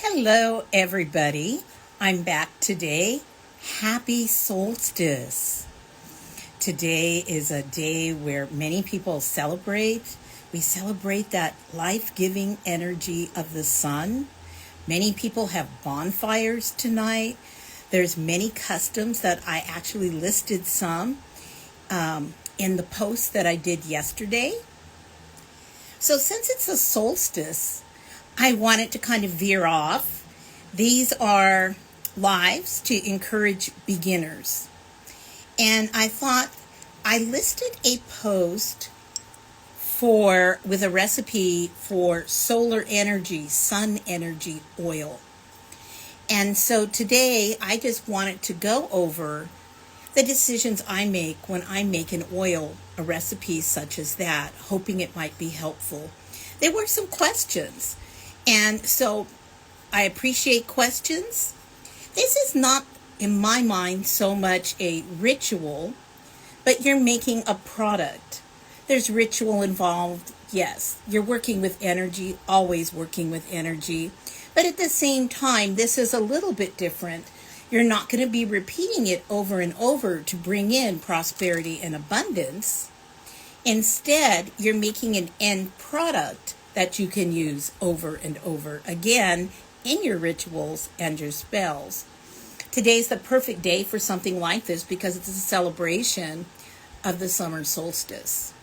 Hello, everybody. I'm back today. Happy Solstice. Today is a day where many people celebrate. We celebrate that life-giving energy of the sun. Many people have bonfires tonight. There's many customs that I actually listed some in the post that I did yesterday. So since it's a solstice, I wanted to kind of veer off. These are lives to encourage beginners. And I thought I listed a post with a recipe for solar energy, sun energy oil. And so today I just wanted to go over the decisions I make when I make an oil, a recipe such as that, hoping it might be helpful. There were some questions. And so I appreciate questions. This is not, in my mind, so much a ritual, but you're making a product. There's ritual involved, yes. You're working with energy, always working with energy. But at the same time, this is a little bit different. You're not going to be repeating it over and over to bring in prosperity and abundance. Instead, you're making an end product that you can use over and over again in your rituals and your spells. Today's the perfect day for something like this because it's a celebration of the summer solstice.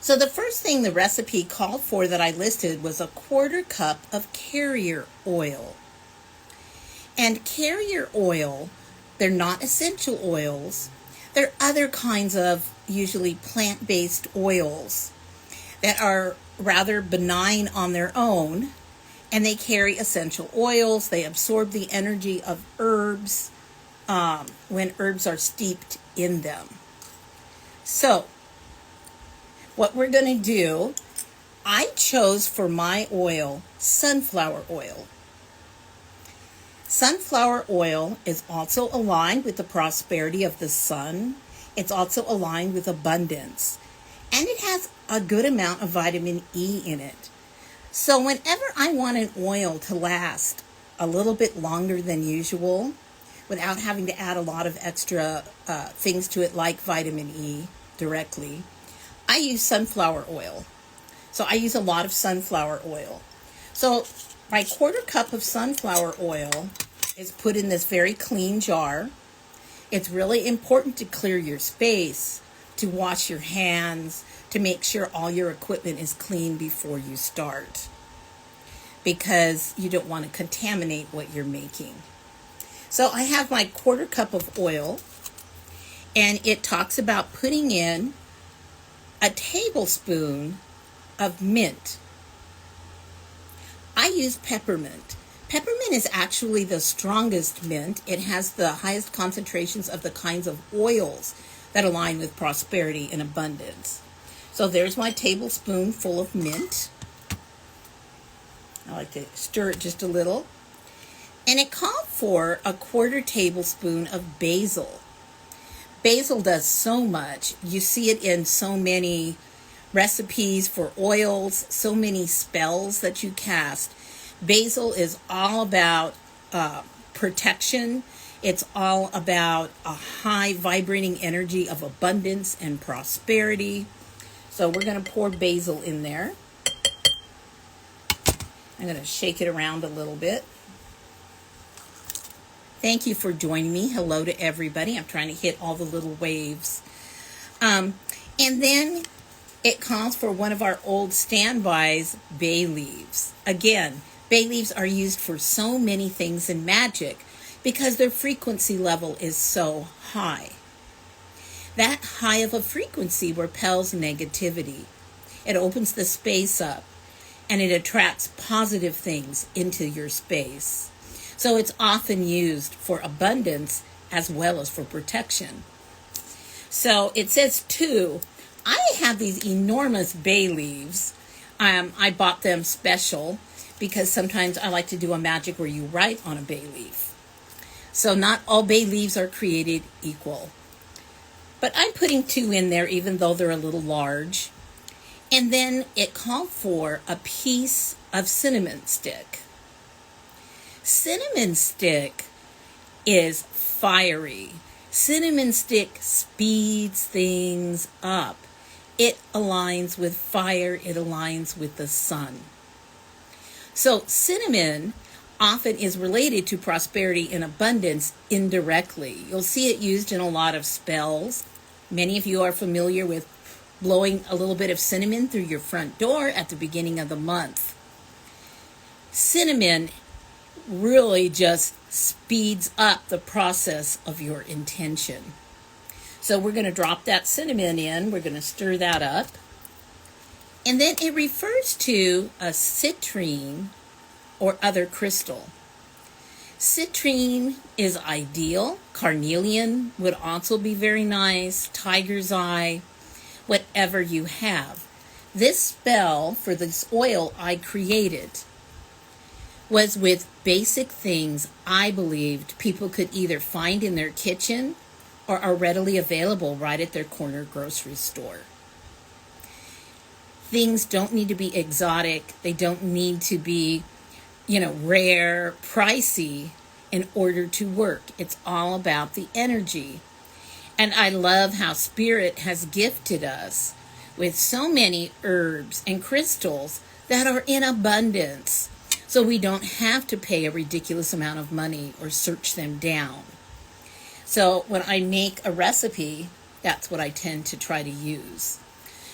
So the first thing the recipe called for that I listed was a 1/4 cup of carrier oil. And carrier oil, they're not essential oils. They're other kinds of usually plant-based oils that are rather benign on their own, and they carry essential oils. They absorb the energy of herbs when herbs are steeped in them. So what we're going to do, I chose for my oil sunflower oil. Sunflower oil is also aligned with the prosperity of the sun. It's also aligned with abundance. And it has a good amount of vitamin E in it. So whenever I want an oil to last a little bit longer than usual, without having to add a lot of extra things to it like vitamin E directly, I use sunflower oil. So I use a lot of sunflower oil. So my 1/4 cup of sunflower oil is put in this very clean jar. It's really important to clear your space, to wash your hands, to make sure all your equipment is clean before you start, because you don't want to contaminate what you're making. So I have my 1/4 cup of oil, and it talks about putting in a tablespoon of mint. I use peppermint. Peppermint is actually the strongest mint. It has the highest concentrations of the kinds of oils that align with prosperity and abundance. So there's my tablespoon full of mint. I like to stir it just a little. And it called for a 1/4 tablespoon of basil. Basil does so much. You see it in so many recipes for oils, so many spells that you cast. Basil is all about protection. It's all about a high vibrating energy of abundance and prosperity. So we're going to pour basil in there. I'm going to shake it around a little bit. Thank you for joining me. Hello to everybody. I'm trying to hit all the little waves. And then it calls for one of our old standbys, bay leaves. Again, bay leaves are used for so many things in magic because their frequency level is so high. That high of a frequency repels negativity. It opens the space up, and it attracts positive things into your space. So it's often used for abundance as well as for protection. So it says too, I have these enormous bay leaves. I bought them special because sometimes I like to do a magic where you write on a bay leaf. So not all bay leaves are created equal. But I'm putting 2 in there even though they're a little large. And then it called for a piece of cinnamon stick. Cinnamon stick is fiery. Cinnamon stick speeds things up. It aligns with fire, it aligns with the sun. So cinnamon often is related to prosperity and abundance indirectly. You'll see it used in a lot of spells. Many of you are familiar with blowing a little bit of cinnamon through your front door at the beginning of the month. Cinnamon really just speeds up the process of your intention. So we're going to drop that cinnamon in. We're going to stir that up. And then it refers to a citrine or other crystal. Citrine is ideal. Carnelian would also be very nice. Tiger's eye, whatever you have. This spell for this oil I created was with basic things I believed people could either find in their kitchen or are readily available right at their corner grocery store. Things don't need to be exotic. They don't need to be, rare, pricey in order to work. It's all about the energy. And I love how Spirit has gifted us with so many herbs and crystals that are in abundance. So we don't have to pay a ridiculous amount of money or search them down. So when I make a recipe, that's what I tend to try to use.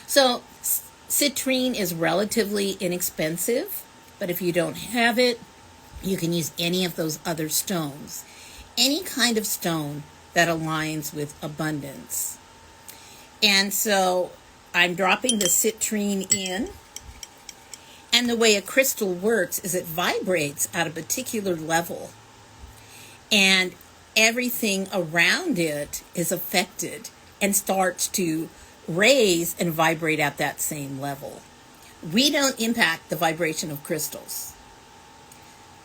So citrine is relatively inexpensive, but if you don't have it, you can use any of those other stones. Any kind of stone that aligns with abundance. And so I'm dropping the citrine in. And the way a crystal works is it vibrates at a particular level. And everything around it is affected and starts to raise and vibrate at that same level. We don't impact the vibration of crystals.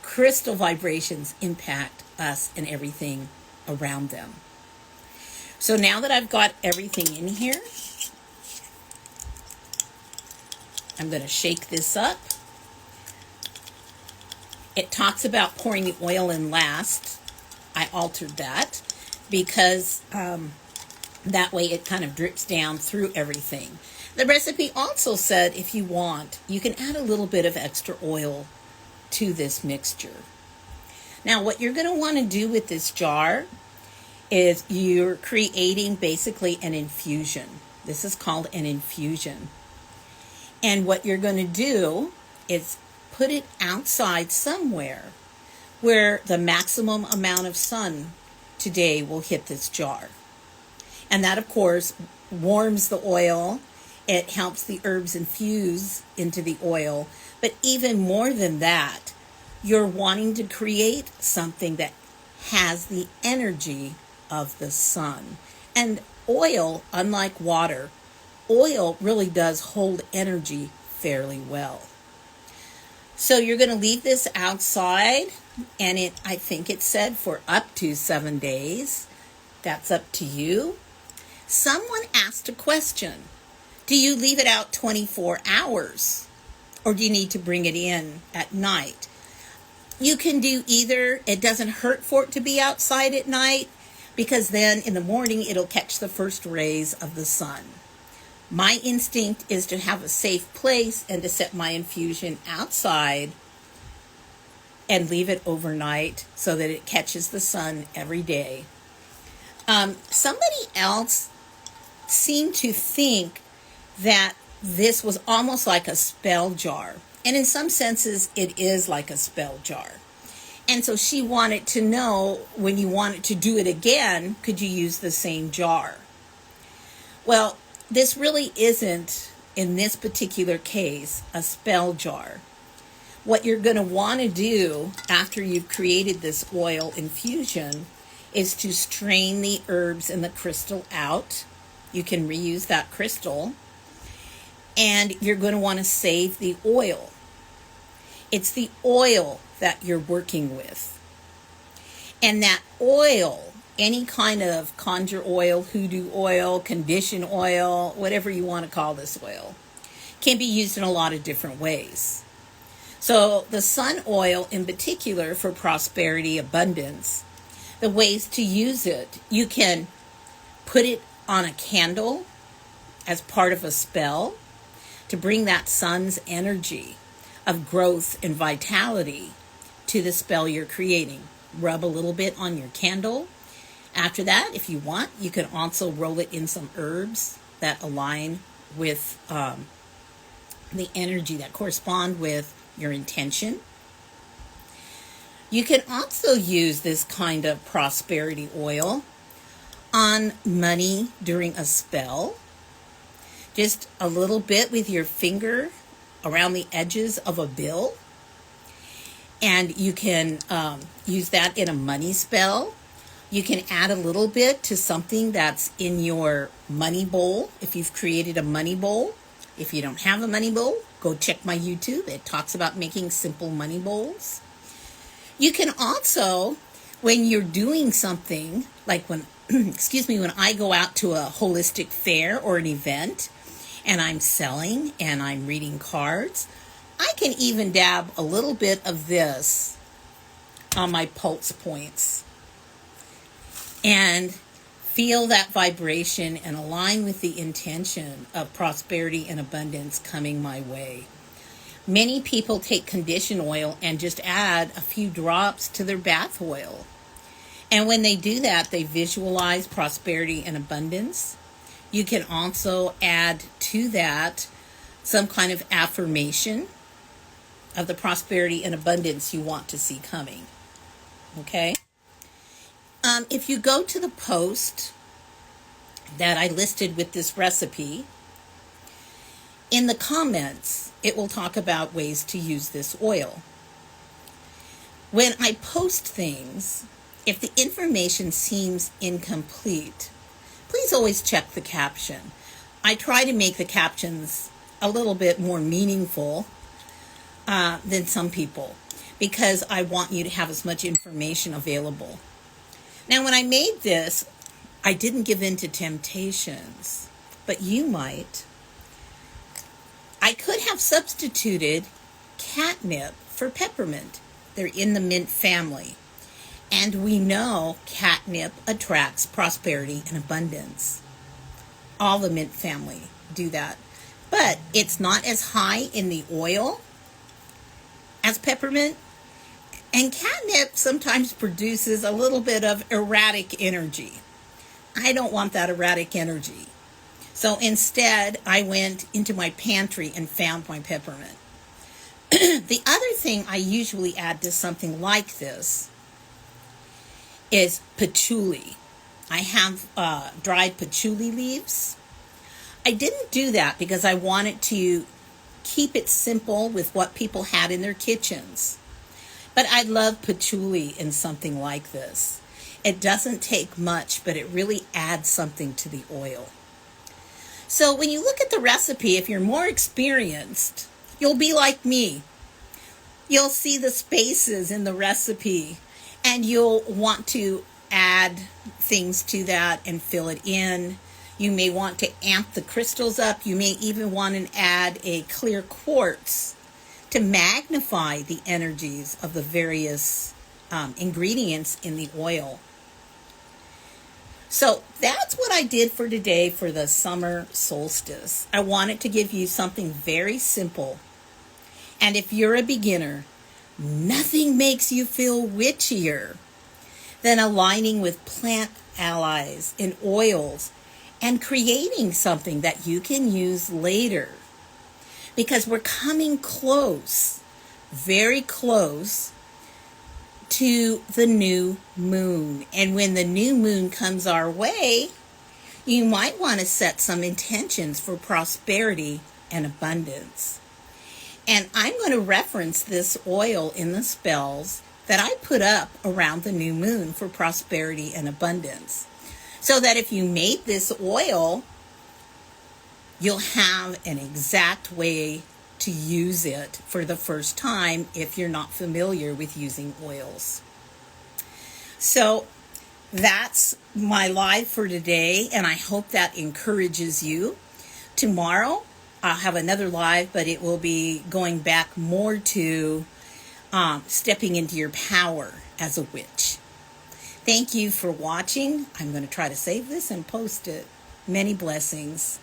Crystal vibrations impact us and everything around them. So now that I've got everything in here, I'm going to shake this up. It talks about pouring the oil in last. I altered that because that way it kind of drips down through everything. The recipe also said if you want, you can add a little bit of extra oil to this mixture. Now what you're going to want to do with this jar is you're creating basically an infusion. This is called an infusion. And what you're going to do is put it outside somewhere where the maximum amount of sun today will hit this jar. And that, of course, warms the oil. It helps the herbs infuse into the oil. But even more than that, you're wanting to create something that has the energy of the sun. And oil, unlike water, oil really does hold energy fairly well. So you're going to leave this outside, and I think it said for up to 7 days. That's up to you. Someone asked a question. Do you leave it out 24 hours? Or do you need to bring it in at night? You can do either. It doesn't hurt for it to be outside at night, because then in the morning it'll catch the first rays of the sun. My instinct is to have a safe place and to set my infusion outside and leave it overnight so that it catches the sun every day. Somebody else seemed to think that this was almost like a spell jar. And in some senses, it is like a spell jar. And so she wanted to know, when you wanted to do it again, could you use the same jar? Well, this really isn't, in this particular case, a spell jar. What you're going to want to do after you've created this oil infusion is to strain the herbs and the crystal out. You can reuse that crystal. And you're going to want to save the oil. It's the oil that you're working with. And that oil, any kind of conjure oil, hoodoo oil, condition oil, whatever you want to call this oil, can be used in a lot of different ways. So the sun oil in particular for prosperity, abundance, the ways to use it, you can put it on a candle as part of a spell to bring that sun's energy of growth and vitality to the spell you're creating. Rub a little bit on your candle. After that, if you want, you can also roll it in some herbs that align with the energy that correspond with your intention. You can also use this kind of prosperity oil on money during a spell. Just a little bit with your finger around the edges of a bill. And you can use that in a money spell. You can add a little bit to something that's in your money bowl, if you've created a money bowl. If you don't have a money bowl, go check my YouTube. It talks about making simple money bowls. You can also, when you're doing something, like when when I go out to a holistic fair or an event and I'm selling and I'm reading cards, I can even dab a little bit of this on my pulse points and feel that vibration and align with the intention of prosperity and abundance coming my way. Many people take condition oil and just add a few drops to their bath oil. And when they do that, they visualize prosperity and abundance. You can also add to that some kind of affirmation of the prosperity and abundance you want to see coming. Okay? If you go to the post that I listed with this recipe, in the comments, it will talk about ways to use this oil. When I post things, if the information seems incomplete, please always check the caption. I try to make the captions a little bit more meaningful than some people because I want you to have as much information available. Now, when I made this, I didn't give in to temptations, but you might. I could have substituted catnip for peppermint. They're in the mint family. And we know catnip attracts prosperity and abundance. All the mint family do that. But it's not as high in the oil as peppermint. And catnip sometimes produces a little bit of erratic energy. I don't want that erratic energy. So instead, I went into my pantry and found my peppermint. The other thing I usually add to something like this is patchouli. I have dried patchouli leaves. I didn't do that because I wanted to keep it simple with what people had in their kitchens. But I love patchouli in something like this. It doesn't take much, but it really adds something to the oil. So when you look at the recipe, if you're more experienced, you'll be like me. You'll see the spaces in the recipe and you'll want to add things to that and fill it in. You may want to amp the crystals up. You may even want to add a clear quartz to magnify the energies of the various ingredients in the oil. So that's what I did for today for the summer solstice. I wanted to give you something very simple. And if you're a beginner, nothing makes you feel witchier than aligning with plant allies and oils and creating something that you can use later. Because we're coming close, very close to the new moon. And when the new moon comes our way, you might want to set some intentions for prosperity and abundance. And I'm going to reference this oil in the spells that I put up around the new moon for prosperity and abundance. So that if you made this oil, you'll have an exact way to use it for the first time if you're not familiar with using oils. So that's my live for today, and I hope that encourages you. Tomorrow, I'll have another live, but it will be going back more to stepping into your power as a witch. Thank you for watching. I'm going to try to save this and post it. Many blessings.